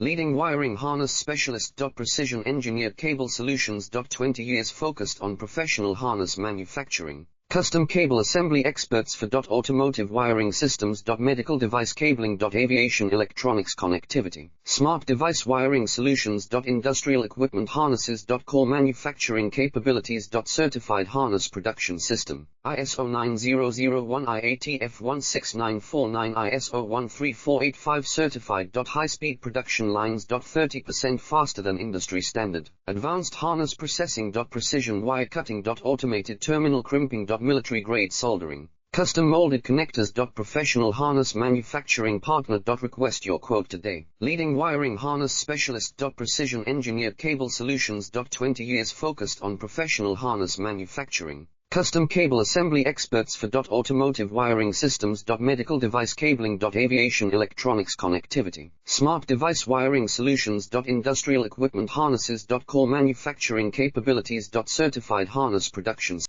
Leading wiring harness specialist. Precision engineered cable solutions. 20 years focused on professional harness manufacturing. Custom cable assembly experts for automotive wiring systems. Medical device cabling. Aviation electronics connectivity. Smart device wiring solutions. Industrial equipment harnesses. Core manufacturing capabilities. Certified harness production system. ISO 9001 IATF 16949 ISO 13485 certified. High-speed production lines. 30% faster than industry standard. Advanced harness processing. Precision wire cutting. Automated terminal crimping. Military grade soldering. Custom molded connectors. Professional harness manufacturing partner. Request your quote today. Leading wiring harness specialist. Precision engineered cable solutions. 20 years focused on professional harness manufacturing. Custom cable assembly experts for automotive wiring systems. Medical device cabling. Aviation electronics connectivity. Smart device wiring solutions. Industrial equipment harnesses. Core manufacturing capabilities. Certified harness production